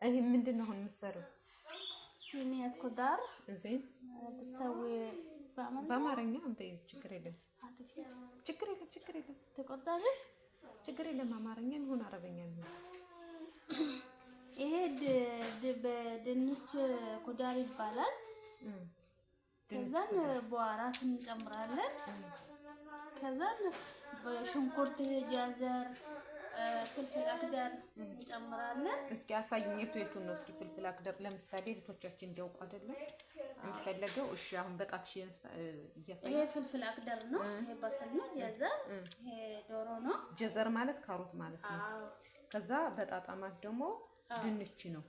ይሄ ምንድነው አሁን የምትሰሪው? ሲኒያት ኩዳር زين بتسوي በአማርኛ አንበይ ችግር የለም ችግር የለም ትቆርጣለሽ ችግር የለም አማርኛ ይሁን አረበኛ ይሁን ይሄ በድንች ኩዳር ይባላል ከዛን በአራት እንጨምራለን ከዛን በሽንኩርት ጃዘር ፍልፍል አክዳር እንጨምራለን እስኪ አሳዩኝ የቱን ነው እስኪ ፍልፍል አክዳር ለምሳሌ እህቶቻችን እንዲያውቁ አይደለም እንፈልገው እሺ አሁን በጣትሽ እያሳየ ይሄ ፍልፍል አክዳር ነው ይሄ ባሰል ነው ጃዘር ይሄ ዶሮ ነው ጃዘር ማለት ካሮት ማለት ነው ከዛ በጣጣማት ደግሞ ድንች ነው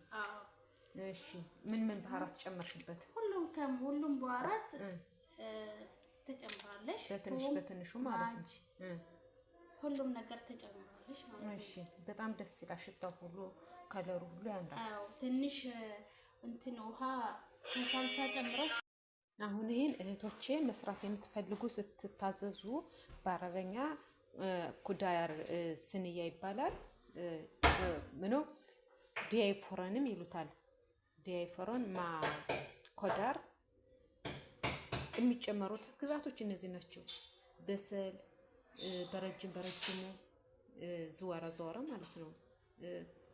እሺ ምን ባህራት ጨመርሽበት ሁሉም በአራት ተጨምራለሽ በትንሹ ማለት ነው ሁሉም ነገር ተጨምራለሽ ማለት ነው እሺ በጣም ደስ ይላል ሽታው ሁሉ ከለሩ ሁሉ ያምራል አዎ ትንሽ እንትን ውሃ ከሳልሳ ጨምረሽ አሁን ይሄን እህቶቼ መስራት የምትፈልጉ ስትታዘዙ በአረበኛ ኩዳር ስንያ ይባላል ምኑ ዲያይ ፎረንም ይሉታል ዲያይ ፎረን ማ ኩዳር የሚጨመሩት ግብአቶች እነዚህ ናቸው በሰል በረጅሙ ዘዋራ ማለት ነው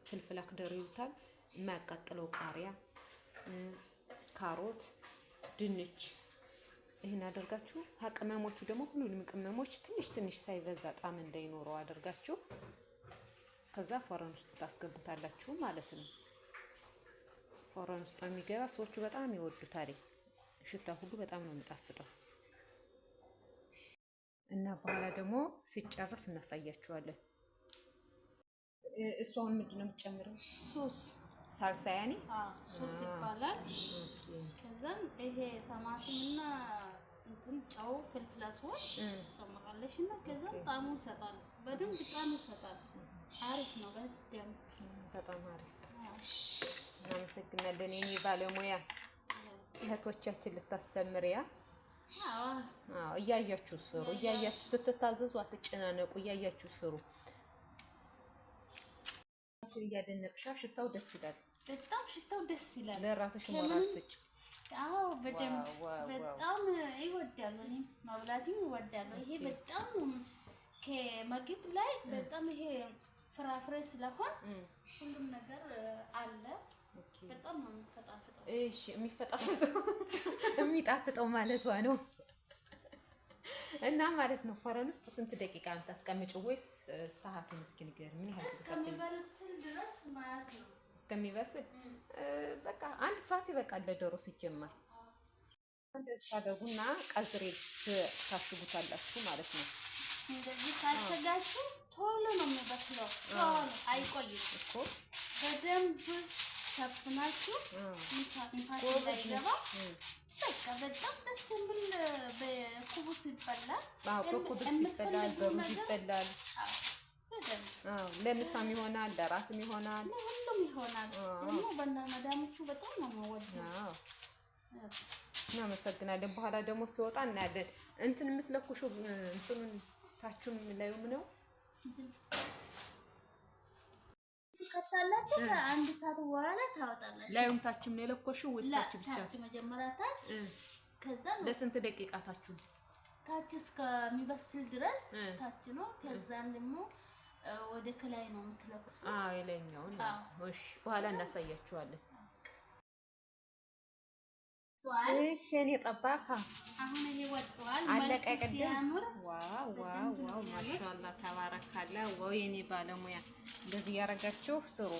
ፍልፍል አክዳር ይሉታል የማያቃጥለው ቃሪያ ካሮት ድንች ይሄን አደርጋችሁ ቅመሞቹ ደግሞ ሁሉንም ቅመሞች ትንሽ ሳይበዛ ጣም እንዳይኖረው አደርጋችሁ ከዛ ፎረን ውስጥ ታስገቡታላችሁ ማለት ነው ፎረን ውስጥ የሚገባ ሰዎቹ በጣም ይወዱታል ሽታ ሁሉ በጣም ነው የሚጣፍጠው እና በኋላ ደግሞ ሲጨርስ እናሳያችኋለን እሷን ምንድነው የምትጨምረው ሶስ ሳልሳ ያኒ ሶስ ይባላል ከዛም ይሄ ቲማቲምና እንትን ጨው ፍልፍል አስዋድ ጨምራለሽና ከዛም ጣዕሙ ይሰጣል በደንብ ጣዕሙ ይሰጣል አሪፍ ነው በጣም አሪፍ እናመሰግናለን የኔ ባለሙያ እህቶቻችን ልታስተምሪያ አዎ እያያችሁ ስሩ እያያችሁ ስትታዘዙ አትጨናነቁ እያያችሁ ስሩ እያደነቅሻ ሽታው ደስ ይላል በጣም ሽታው ደስ ይላል ለራስሽ ሞራስጭ አዎ በጣም ይወዳሉ እኔ ማብላቱ ይወዳሉ ይሄ በጣም ከመግብ ላይ በጣም ይሄ ፍራፍሬ ስለሆነ ሁሉም ነገር አለ በጣም ነው የሚፈጣፍጠው እሺ የሚጣፍጠው ማለቷ ነው እና ማለት ነው ፎረን ውስጥ ስንት ደቂቃ ታስቀምጪው ወይስ ሰዓቱን እስኪ ንገር ምን ያህል እስከሚበስል ድረስ ማለት ነው እስከሚበስል በቃ አንድ ሰዓት ይበቃል ለዶሮ ሲጀመር እንደዛ ታደርጉና ቀዝሬ ታሽጉታላችሁ ማለት ነው እንደዚህ ካሸጋችሁ ቶሎ ነው የሚበስለው ቶሎ አይቆይም እኮ በደንብ ሸፍናችሁ እንፋሎት እንዳይገባ በቃ በጣም ደስ የሚል በኩቡስ ይበላል በኩቡስ ይበላል በሩዝ ይበላል ለምሳም ይሆናል ለራትም ይሆናል ለሁሉም ይሆናል ደግሞ በእናመዳሞቹ በጣም ነው የምወደው እናመሰግናለን በኋላ ደግሞ ሲወጣ እናያለን እንትን የምትለኩሹ እንትኑን ታቹም ላዩም ነው ከታላችሁ አንድ ሰዓት በኋላ ታወጣላችሁ ላዩም ታቹም ነው የለኮሽው ወይስ ታች ብቻ ታች መጀመሪያ ታች ከዛ ለስንት ደቂቃ ታች እስከሚበስል ድረስ ታች ነው ከዛን ደግሞ ወደ ከላይ ነው የምትለኩሰው የላይኛው እሺ በኋላ እናሳያችኋለን እሺ እኔ ጠባካ አሁን ይሄ ወጥቷል አለቀ ቀደም ዋው ማሻአላ ተባረካላ የኔ ባለሙያ እንደዚህ ያረጋችሁ ስሩ